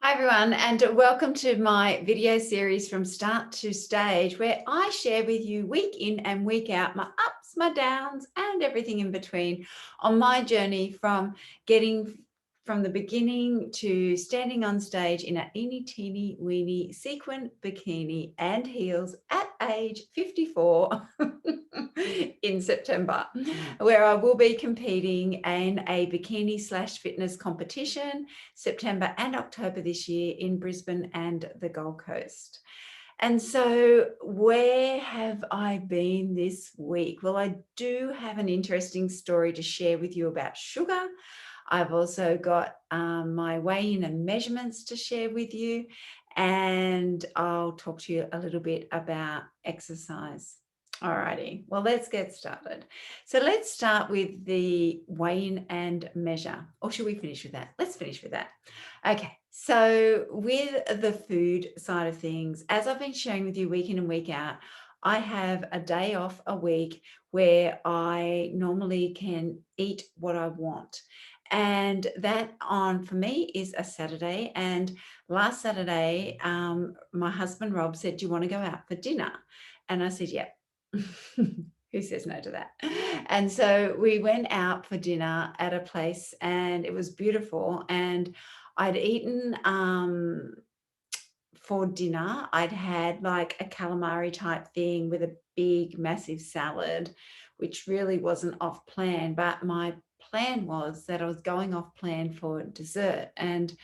Hi everyone, and welcome to my video series from start to stage, where I share with you week in and week out my ups, my downs, and everything in between on my journey from getting from the beginning to standing on stage in a eeny teeny weeny sequin bikini and heels at age 54 in September, where I will be competing in a bikini slash fitness competition September and October this year in Brisbane and the Gold Coast. And so, where have I been this week? Well, I do have an interesting story to share with you about sugar. I've also got my weigh-in and measurements to share with you, and I'll talk to you a little bit about exercise. Alrighty, well, let's get started. So let's start with the weigh-in and measure. Or should we finish with that? Let's finish with that. Okay, so with the food side of things, as I've been sharing with you week in and week out, I have a day off a week where I normally can eat what I want. And that on for me is a Saturday. And last Saturday, my husband Rob said, "Do you want to go out for dinner?" And I said, "Yep." Who says no to that? And so we went out for dinner at a place and it was beautiful. And I'd eaten for dinner, I'd had like a calamari type thing with a big, massive salad, which really wasn't off plan. But my plan was that I was going off plan for dessert. And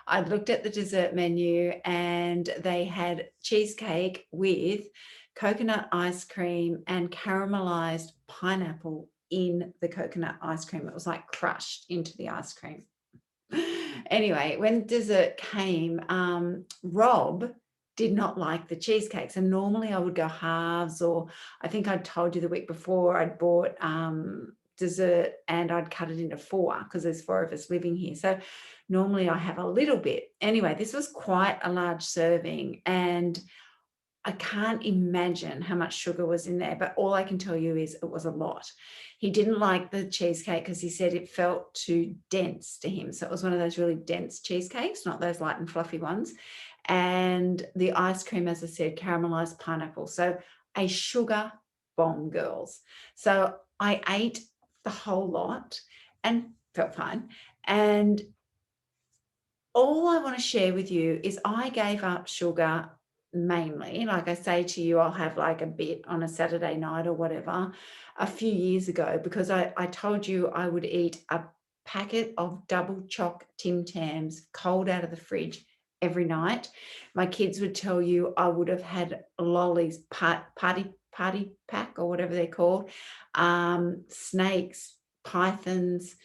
I looked at the dessert menu and they had cheesecake with coconut ice cream and caramelized pineapple in the coconut ice cream. It was like crushed into the ice cream. Anyway, when dessert came, Rob did not like the cheesecake. So normally I would go halves, or I think I told you the week before I'd bought dessert and I'd cut it into four because there's four of us living here. So normally I have a little bit. Anyway, this was quite a large serving and I can't imagine how much sugar was in there, but all I can tell you is it was a lot. He didn't like the cheesecake because he said it felt too dense to him. So it was one of those really dense cheesecakes, not those light and fluffy ones. And the ice cream, as I said, caramelized pineapple. So a sugar bomb, girls. So I ate the whole lot and felt fine. And all I want to share with you is I gave up sugar mainly. Like I say to you, I'll have like a bit on a Saturday night or whatever a few years ago because I told you I would eat a packet of double choc Tim Tams cold out of the fridge every night. My kids would tell you I would have had lollies, party pack or whatever they're called, snakes, pythons,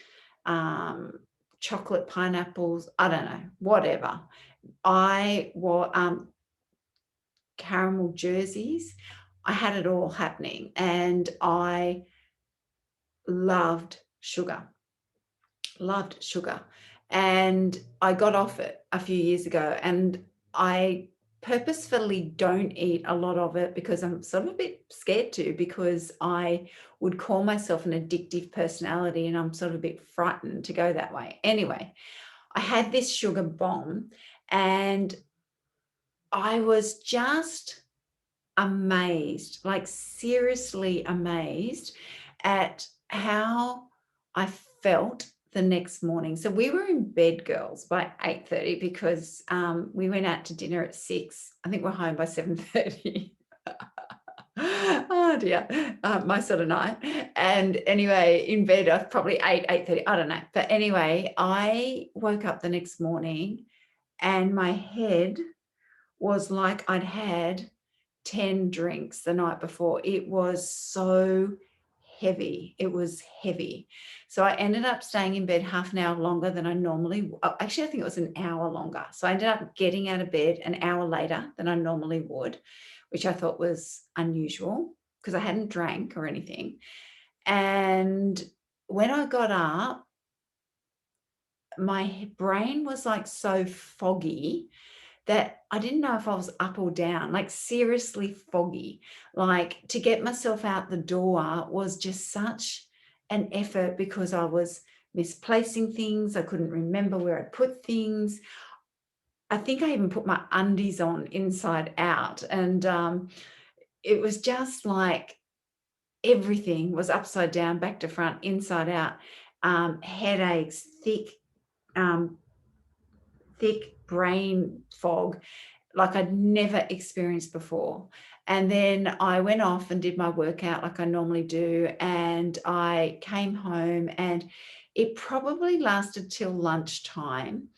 um, chocolate pineapples, I don't know, whatever. I wore caramel jerseys. I had it all happening and I loved sugar, loved sugar. And I got off it a few years ago and I purposefully don't eat a lot of it because I'm sort of a bit scared to, because I would call myself an addictive personality and I'm sort of a bit frightened to go that way. Anyway, I had this sugar bomb and I was just amazed, like seriously amazed at how I felt the next morning. So we were in bed, girls, by 8:30 because we went out to dinner at 6. I think we're home by 7:30. Oh dear, my sort of night. And anyway, in bed, I was probably 8:30. I don't know. But anyway, I woke up the next morning and my head was like I'd had 10 drinks the night before. It was so heavy. It was heavy. So I ended up staying in bed half an hour longer than I normally actually, I think it was an hour longer. So I ended up getting out of bed an hour later than I normally would, which I thought was unusual because I hadn't drank or anything. And when I got up, my brain was like so foggy that I didn't know if I was up or down, like seriously foggy. Like to get myself out the door was just such an effort because I was misplacing things. I couldn't remember where I put things. I think I even put my undies on inside out, and it was just like everything was upside down, back to front, inside out. Headaches, um, thick brain fog, like I'd never experienced before. And then I went off and did my workout like I normally do. And I came home, and it probably lasted till lunchtime.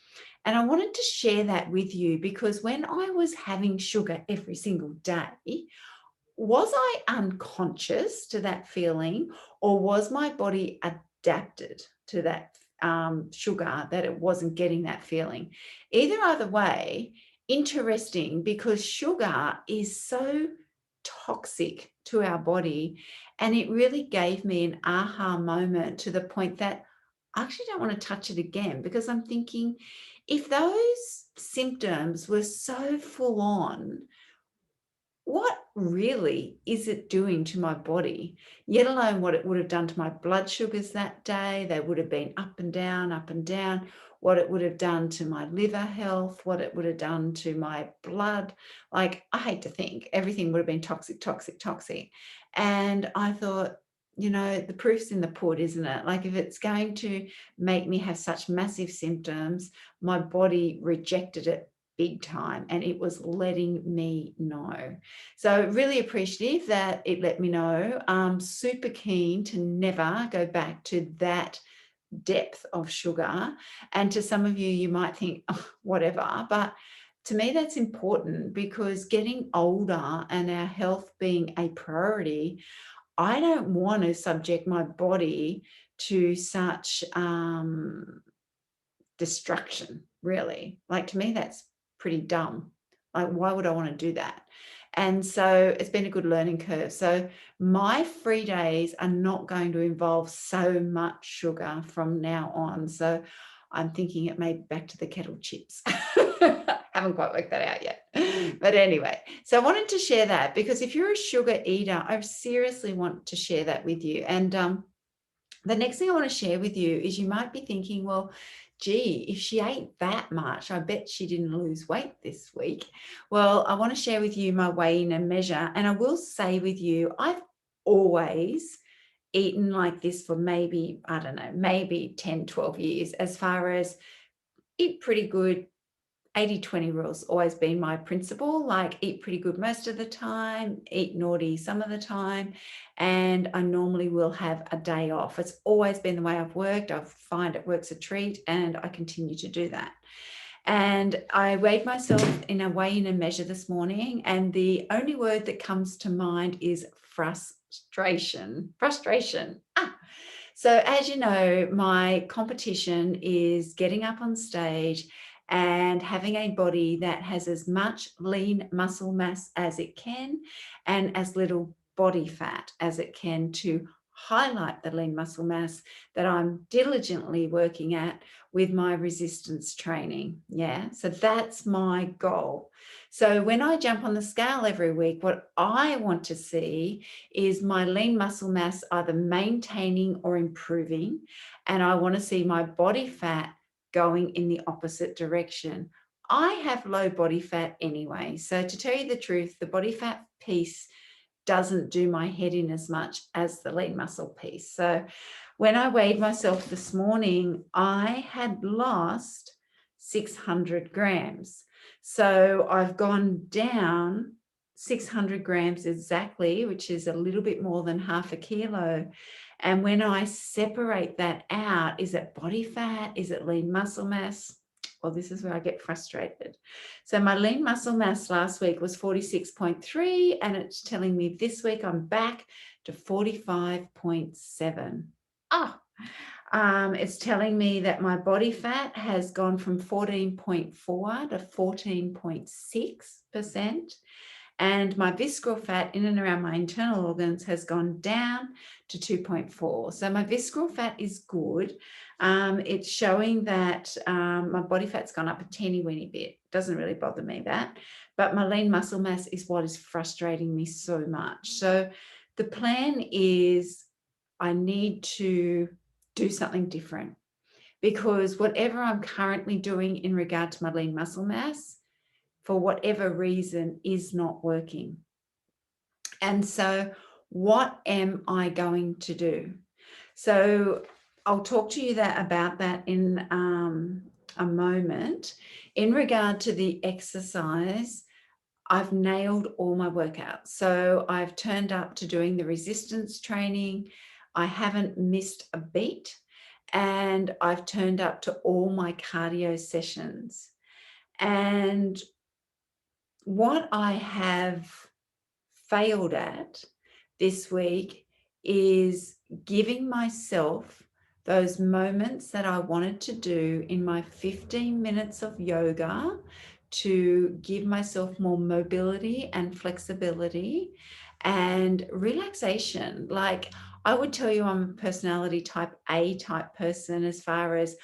And I wanted to share that with you because when I was having sugar every single day, was I unconscious to that feeling, or was my body adapted to that sugar, that it wasn't getting that feeling? Either way, interesting, because sugar is so toxic to our body. And it really gave me an aha moment, to the point that I actually don't want to touch it again, because I'm thinking, if those symptoms were so full on, what really is it doing to my body, yet alone what it would have done to my blood sugars that day? They would have been up and down, what it would have done to my liver health, what it would have done to my blood. Like, I hate to think, everything would have been toxic, toxic, toxic. And I thought, the proof's in the pudding, isn't it? Like, if it's going to make me have such massive symptoms, my body rejected it big time, and it was letting me know. So really appreciative that it let me know. Super keen to never go back to that depth of sugar. And to some of you, you might think, oh, whatever. But to me, that's important, because getting older and our health being a priority, I don't want to subject my body to such destruction, really. Like, to me, that's pretty dumb. Like, why would I want to do that? And so it's been a good learning curve. So my free days are not going to involve so much sugar from now on. So I'm thinking it may be back to the kettle chips. Haven't quite worked that out yet. But anyway, so I wanted to share that, because if you're a sugar eater, I seriously want to share that with you. And the next thing I want to share with you is, you might be thinking, well, gee, if she ate that much, I bet she didn't lose weight this week. Well, I want to share with you my weigh in and measure. And I will say with you, I've always eaten like this for maybe, I don't know, maybe 10, 12 years, as far as eat pretty good. 80-20 rule's always been my principle. Like, eat pretty good most of the time, eat naughty some of the time, and I normally will have a day off. It's always been the way I've worked. I find it works a treat, and I continue to do that. And I weighed myself in a weigh in and measure this morning, and the only word that comes to mind is frustration. Frustration. So as you know, my competition is getting up on stage and having a body that has as much lean muscle mass as it can, and as little body fat as it can, to highlight the lean muscle mass that I'm diligently working at with my resistance training. Yeah, so that's my goal. So when I jump on the scale every week, what I want to see is my lean muscle mass either maintaining or improving, and I want to see my body fat going in the opposite direction. I have low body fat anyway, so to tell you the truth, the body fat piece doesn't do my head in as much as the lean muscle piece. So when I weighed myself this morning, I had lost 600 grams. So I've gone down 600 grams exactly, which is a little bit more than half a kilo. And when I separate that out, is it body fat? Is it lean muscle mass? Well, this is where I get frustrated. So my lean muscle mass last week was 46.3, and it's telling me this week I'm back to 45.7. It's telling me that my body fat has gone from 14.4 to 14.6%. And my visceral fat in and around my internal organs has gone down to 2.4. So my visceral fat is good. It's showing that my body fat's gone up a teeny weeny bit. Doesn't really bother me, that. But my lean muscle mass is what is frustrating me so much. So the plan is, I need to do something different. because whatever I'm currently doing in regard to my lean muscle mass, for whatever reason, is not working. And so, what am I going to do? So, I'll talk to you about that in a moment. In regard to the exercise, I've nailed all my workouts. So I've turned up to doing the resistance training. I haven't missed a beat. And I've turned up to all my cardio sessions. And what I have failed at this week is giving myself those moments that I wanted to do in my 15 minutes of yoga to give myself more mobility and flexibility and relaxation. Like, I would tell you I'm a personality type A type person, as far as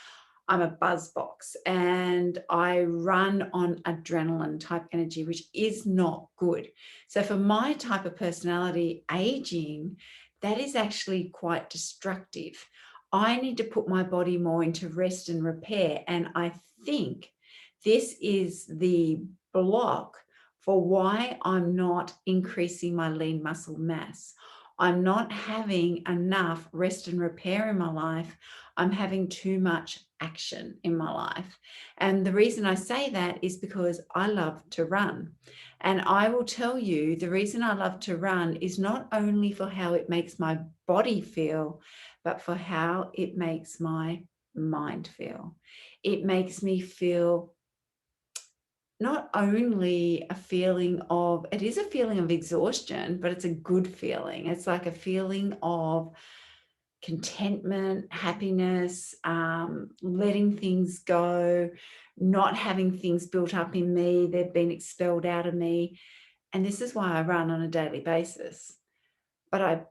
I'm a buzz box and I run on adrenaline type energy, which is not good. So for my type of personality, aging, that is actually quite destructive. I need to put my body more into rest and repair. And I think this is the block for why I'm not increasing my lean muscle mass. I'm not having enough rest and repair in my life. I'm having too much action in my life. And the reason I say that is because I love to run. And I will tell you, the reason I love to run is not only for how it makes my body feel, but for how it makes my mind feel. It makes me feel not only a feeling of, it is a feeling of exhaustion, but it's a good feeling. It's like a feeling of contentment, happiness, letting things go, not having things built up in me. They've been expelled out of me. And this is why I run on a daily basis. But I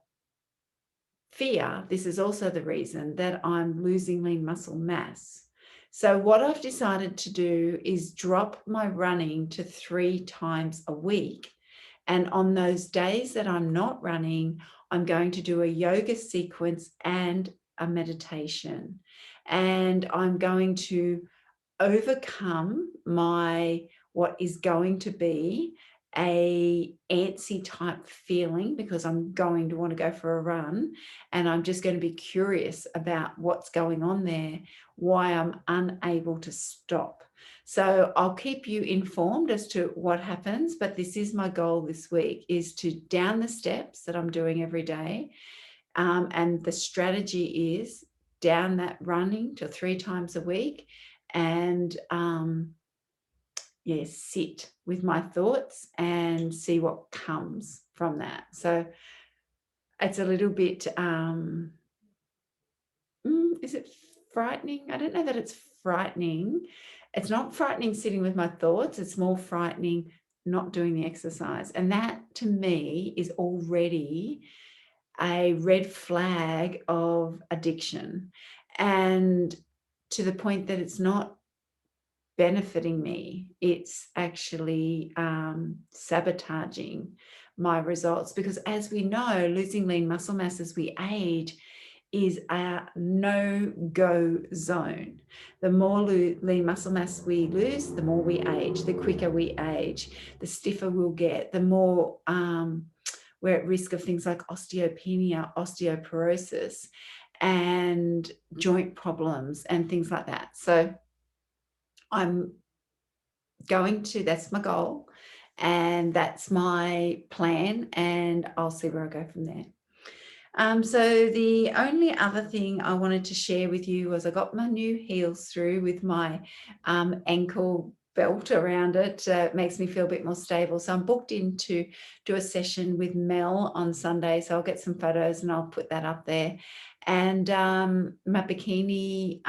fear this is also the reason that I'm losing lean muscle mass. So what I've decided to do is drop my running to 3 times a week. And on those days that I'm not running, I'm going to do a yoga sequence and a meditation. And I'm going to overcome my what is going to be a antsy type feeling, because I'm going to want to go for a run and I'm just going to be curious about what's going on there, why I'm unable to stop. So I'll keep you informed as to what happens, but this is my goal this week, is to down the steps that I'm doing every day. And the strategy is down that running to 3 times a week and sit with my thoughts and see what comes from that. So it's a little bit, is it frightening? I don't know that it's frightening. It's not frightening sitting with my thoughts. It's more frightening not doing the exercise. And that to me is already a red flag of addiction. And to the point that it's not benefiting me, it's actually sabotaging my results, because as we know, losing lean muscle mass as we age is a no-go zone. The more lean muscle mass we lose, the more we age, the quicker we age, the stiffer we'll get, the more we're at risk of things like osteopenia, osteoporosis, and joint problems and things like that. So I'm that's my goal and that's my plan, and I'll see where I go from there. So the only other thing I wanted to share with you was I got my new heels through with my ankle belt around it. It makes me feel a bit more stable. So I'm booked in to do a session with Mel on Sunday. So I'll get some photos and I'll put that up there. And my bikini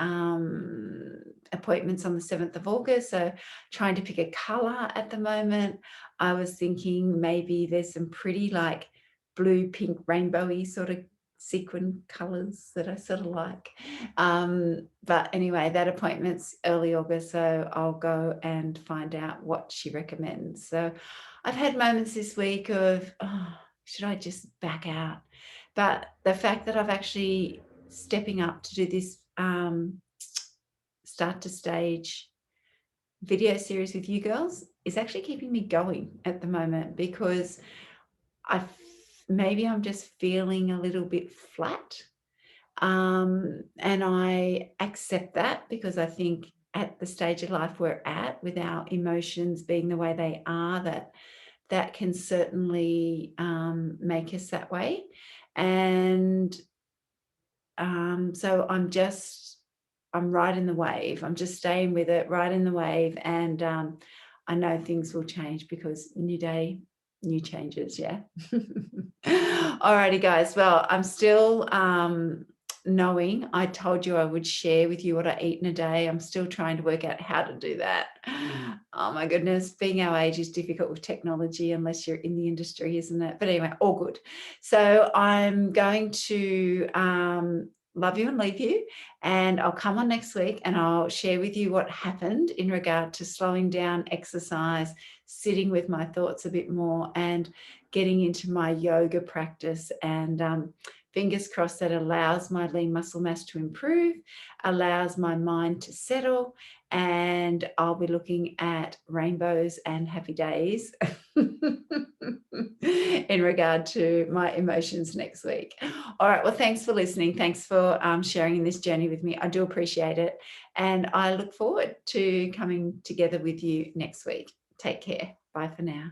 appointments on the 7th of August. So trying to pick a color at the moment. I was thinking maybe there's some pretty like blue, pink, rainbowy sort of sequin colors that I sort of like. But anyway, that appointment's early August, so I'll go and find out what she recommends. So I've had moments this week of, should I just back out? But the fact that I've actually stepping up to do this start to stage video series with you girls is actually keeping me going at the moment, because maybe I'm just feeling a little bit flat. And I accept that, because I think at the stage of life we're at, with our emotions being the way they are, that can certainly make us that way. And so I'm riding the wave. I'm just staying with it, riding the wave. And I know things will change, because new day, new changes. Yeah. Alrighty, guys. Well, I'm still knowing I told you I would share with you what I eat in a day. I'm still trying to work out how to do that. Oh my goodness, being our age is difficult with technology unless you're in the industry, isn't it? But anyway, all good. So I'm going to love you and leave you, and I'll come on next week and I'll share with you what happened in regard to slowing down, exercise, sitting with my thoughts a bit more, and getting into my yoga practice. And fingers crossed that allows my lean muscle mass to improve, allows my mind to settle, and I'll be looking at rainbows and happy days in regard to my emotions next week. All right. Well, thanks for listening. Thanks for sharing this journey with me. I do appreciate it. And I look forward to coming together with you next week. Take care. Bye for now.